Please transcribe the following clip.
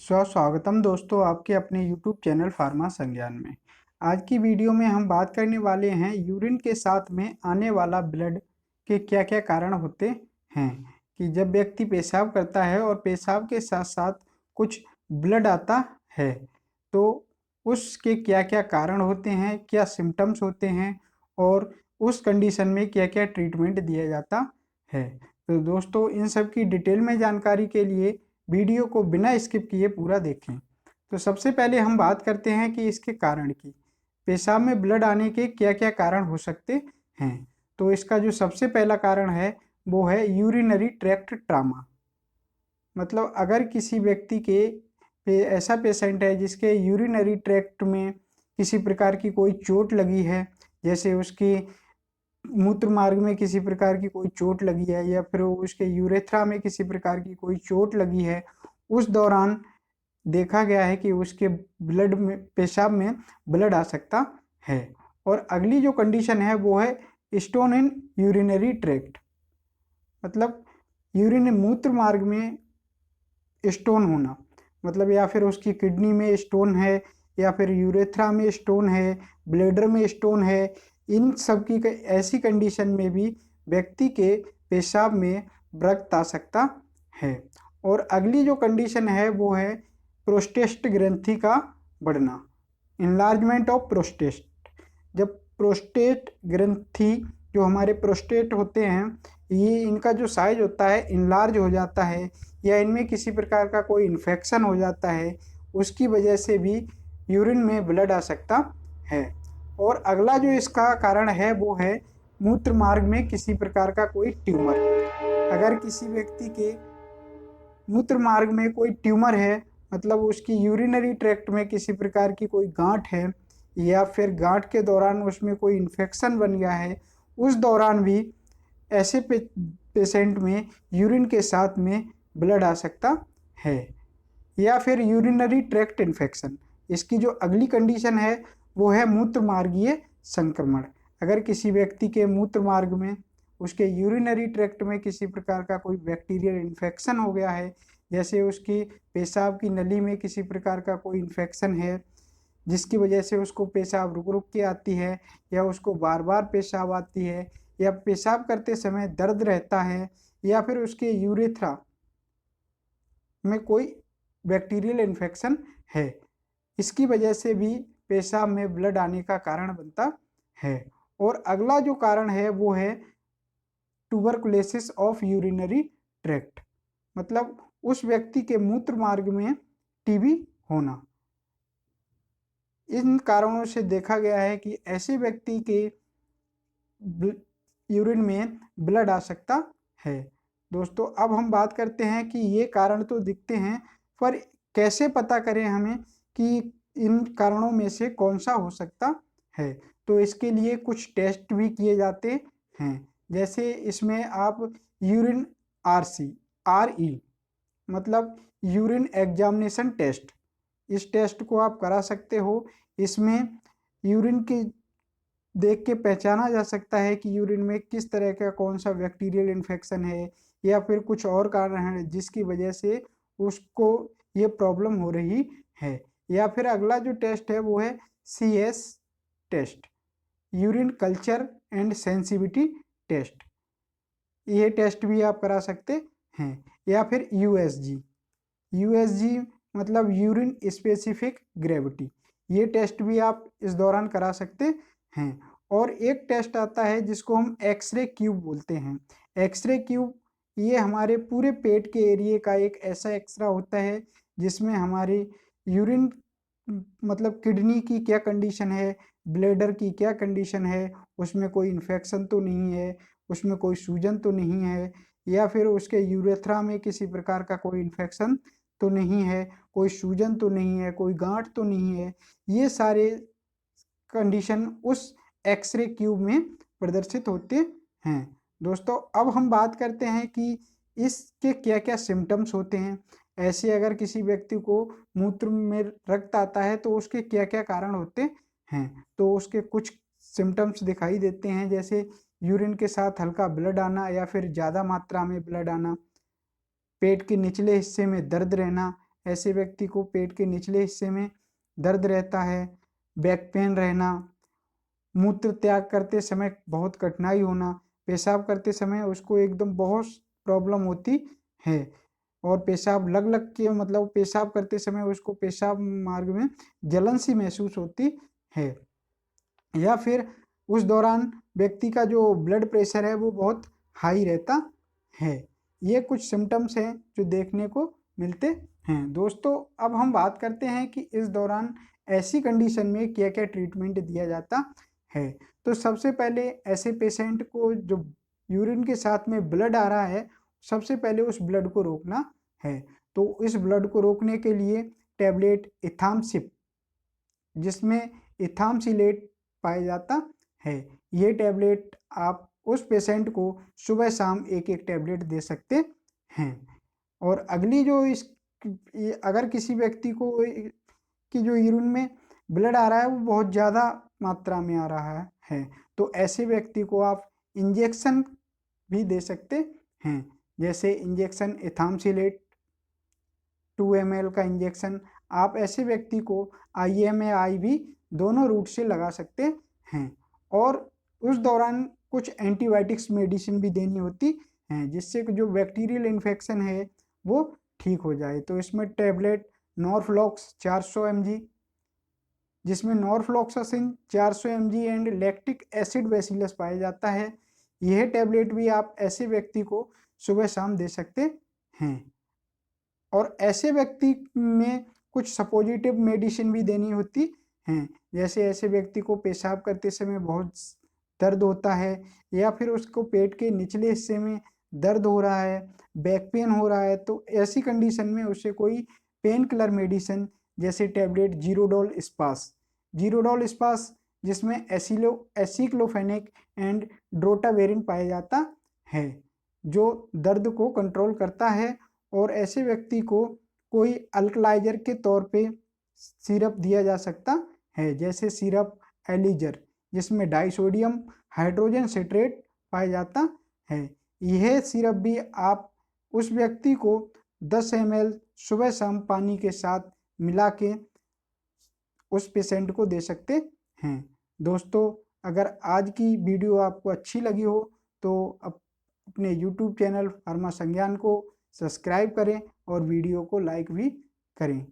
स्वागतम दोस्तों आपके अपने YouTube चैनल फार्मा संज्ञान में। आज की वीडियो में हम बात करने वाले हैं यूरिन के साथ में आने वाला ब्लड के क्या क्या कारण होते हैं कि जब व्यक्ति पेशाब करता है और पेशाब के साथ साथ कुछ ब्लड आता है तो उसके क्या क्या कारण होते हैं, क्या सिम्टम्स होते हैं और उस कंडीशन में क्या क्या ट्रीटमेंट दिया जाता है। तो दोस्तों इन सब की डिटेल में जानकारी के लिए वीडियो को बिना स्किप किए पूरा देखें। तो सबसे पहले हम बात करते हैं कि इसके कारण की पेशाब में ब्लड आने के क्या क्या कारण हो सकते हैं। तो इसका जो सबसे पहला कारण है वो है यूरिनरी ट्रैक्ट ट्रामा। मतलब अगर किसी व्यक्ति के ऐसा पेशेंट है जिसके यूरिनरी ट्रैक्ट में किसी प्रकार की कोई चोट लगी है, जैसे उसकी मूत्र मार्ग में किसी प्रकार की कोई चोट लगी है या फिर उसके यूरेथ्रा में किसी प्रकार की कोई चोट लगी है, उस दौरान देखा गया है कि उसके ब्लड में पेशाब में ब्लड आ सकता है। और अगली जो कंडीशन है वो है स्टोन इन यूरिनरी ट्रैक्ट। मतलब यूरिन मूत्र मार्ग में स्टोन होना, मतलब या फिर उसकी किडनी में स्टोन है या फिर यूरेथ्रा में स्टोन है, ब्लैडर में स्टोन है। इन सब की ऐसी कंडीशन में भी व्यक्ति के पेशाब में रक्त आ सकता है। और अगली जो कंडीशन है वो है प्रोस्टेट ग्रंथि का बढ़ना, इनलार्जमेंट ऑफ प्रोस्टेट। जब प्रोस्टेट ग्रंथि जो हमारे प्रोस्टेट होते हैं ये इनका जो साइज होता है इनलार्ज हो जाता है या इनमें किसी प्रकार का कोई इन्फेक्शन हो जाता है, उसकी वजह से भी यूरिन में ब्लड आ सकता है। और अगला जो इसका कारण है वो है मूत्र मार्ग में किसी प्रकार का कोई ट्यूमर। अगर किसी व्यक्ति के मूत्र मार्ग में कोई ट्यूमर है, मतलब उसकी यूरिनरी ट्रैक्ट में किसी प्रकार की कोई गांठ है या फिर गांठ के दौरान उसमें कोई इन्फेक्शन बन गया है, उस दौरान भी ऐसे पेशेंट में यूरिन के साथ में ब्लड आ सकता है। या फिर यूरिनरी ट्रैक्ट इन्फेक्शन, इसकी जो अगली कंडीशन है वो है मूत्र मार्गीय संक्रमण। अगर किसी व्यक्ति के मूत्र मार्ग में उसके यूरिनरी ट्रैक्ट में किसी प्रकार का कोई बैक्टीरियल इन्फेक्शन हो गया है, जैसे उसकी पेशाब की नली में किसी प्रकार का कोई इन्फेक्शन है जिसकी वजह से उसको पेशाब रुक रुक के आती है या उसको बार बार पेशाब आती है या पेशाब करते समय दर्द रहता है या फिर उसके यूरेथ्रा में कोई बैक्टीरियल इन्फेक्शन है, इसकी वजह से भी पेशाब में ब्लड आने का कारण बनता है। और अगला जो कारण है वो है ट्यूबरकुलोसिस ऑफ यूरिनरी ट्रैक्ट, मतलब उस व्यक्ति के मूत्र मार्ग में टीबी होना। इन कारणों से देखा गया है कि ऐसे व्यक्ति के यूरिन में ब्लड आ सकता है। दोस्तों अब हम बात करते हैं कि ये कारण तो दिखते हैं, पर कैसे पता करें हमें कि इन कारणों में से कौन सा हो सकता है। तो इसके लिए कुछ टेस्ट भी किए जाते हैं, जैसे इसमें आप यूरिन RE मतलब यूरिन एग्जामिनेशन टेस्ट, इस टेस्ट को आप करा सकते हो। इसमें यूरिन के देख के पहचाना जा सकता है कि यूरिन में किस तरह का कौन सा बैक्टीरियल इन्फेक्शन है या फिर कुछ और कारण है जिसकी वजह से उसको ये प्रॉब्लम हो रही है। या फिर अगला जो टेस्ट है वो है CS test, urine culture and sensitivity test, ये टेस्ट भी आप करा सकते हैं। या फिर USG मतलब यूरिन स्पेसिफिक ग्रेविटी, ये टेस्ट भी आप इस दौरान करा सकते हैं। और एक टेस्ट आता है जिसको हम एक्सरे क्यूब बोलते हैं। एक्सरे क्यूब ये हमारे पूरे पेट के एरिए का एक ऐसा एक्सरा होता है जिसमें हमारी यूरिन मतलब किडनी की क्या कंडीशन है, ब्लैडर की क्या कंडीशन है, उसमें कोई इन्फेक्शन तो नहीं है, उसमें कोई सूजन तो नहीं है, या फिर उसके यूरेथ्रा में किसी प्रकार का कोई इन्फेक्शन तो नहीं है, कोई सूजन तो नहीं है, कोई गांठ तो नहीं है। ये सारे कंडीशन उस एक्सरे क्यूब में प्रदर्शित होते हैं। दोस्तों अब हम बात करते हैं कि इसके क्या क्या सिम्टम्स होते हैं। ऐसे अगर किसी व्यक्ति को मूत्र में रक्त आता है तो उसके क्या क्या कारण होते हैं, तो उसके कुछ सिम्टम्स दिखाई देते हैं, जैसे यूरिन के साथ हल्का ब्लड आना या फिर ज़्यादा मात्रा में ब्लड आना, पेट के निचले हिस्से में दर्द रहना ऐसे व्यक्ति को पेट के निचले हिस्से में दर्द रहता है, बैक पेन रहना, मूत्र त्याग करते समय बहुत कठिनाई होना, पेशाब करते समय उसको एकदम बहुत प्रॉब्लम होती है और पेशाब लग के मतलब पेशाब करते समय उसको पेशाब मार्ग में जलन सी महसूस होती है, या फिर उस दौरान व्यक्ति का जो ब्लड प्रेशर है वो बहुत हाई रहता है। ये कुछ सिम्टम्स हैं जो देखने को मिलते हैं। दोस्तों, अब हम बात करते हैं कि इस दौरान ऐसी कंडीशन में क्या क्या ट्रीटमेंट दिया जाता है। तो सबसे पहले ऐसे पेशेंट को जो यूरिन के साथ में ब्लड आ रहा है, सबसे पहले उस ब्लड को रोकना है। तो इस ब्लड को रोकने के लिए टैबलेट इथामसिप, जिसमें इथामसिलेट पाया जाता है, ये टैबलेट आप उस पेशेंट को सुबह शाम एक एक टैबलेट दे सकते हैं। और अगली जो अगर किसी व्यक्ति को कि जो यूरिन में ब्लड आ रहा है वो बहुत ज़्यादा मात्रा में आ रहा है, तो ऐसे व्यक्ति को आप इंजेक्शन भी दे सकते हैं। जैसे इंजेक्शन इथामसिलेट 2 ml का इंजेक्शन आप ऐसे व्यक्ति को IM या IV दोनों रूट से लगा सकते हैं। और उस दौरान कुछ एंटीबायोटिक्स मेडिसिन भी देनी होती हैं, जिससे कि जो बैक्टीरियल इन्फेक्शन है वो ठीक हो जाए। तो इसमें टैबलेट नॉरफ्लॉक्स 400 mg, जिसमें norfloxacin 400 mg and lactic acid bacillus पाया जाता है, यह टैबलेट भी आप ऐसे व्यक्ति को सुबह शाम दे सकते हैं। और ऐसे व्यक्ति में कुछ सपोजिटिव मेडिसिन भी देनी होती हैं, जैसे ऐसे व्यक्ति को पेशाब करते समय बहुत दर्द होता है, या फिर उसको पेट के निचले हिस्से में दर्द हो रहा है, बैक पेन हो रहा है, तो ऐसी कंडीशन में उसे कोई पेन किलर मेडिसिन जैसे टैबलेट जीरोडोल स्पास, जिसमें एसिक्लोफेनेक एंड ड्रोटावेरिन पाया जाता है, जो दर्द को कंट्रोल करता है। और ऐसे व्यक्ति को कोई अल्कलाइजर के तौर पे सिरप दिया जा सकता है, जैसे सिरप एलिजर, जिसमें डाइसोडियम हाइड्रोजन सिट्रेट पाया जाता है। यह सिरप भी आप उस व्यक्ति को 10 ml सुबह शाम पानी के साथ मिला के उस पेशेंट को दे सकते हैं। दोस्तों, अगर आज की वीडियो आपको अच्छी लगी हो तो अपने YouTube चैनल फार्मा संज्ञान को सब्सक्राइब करें और वीडियो को लाइक भी करें।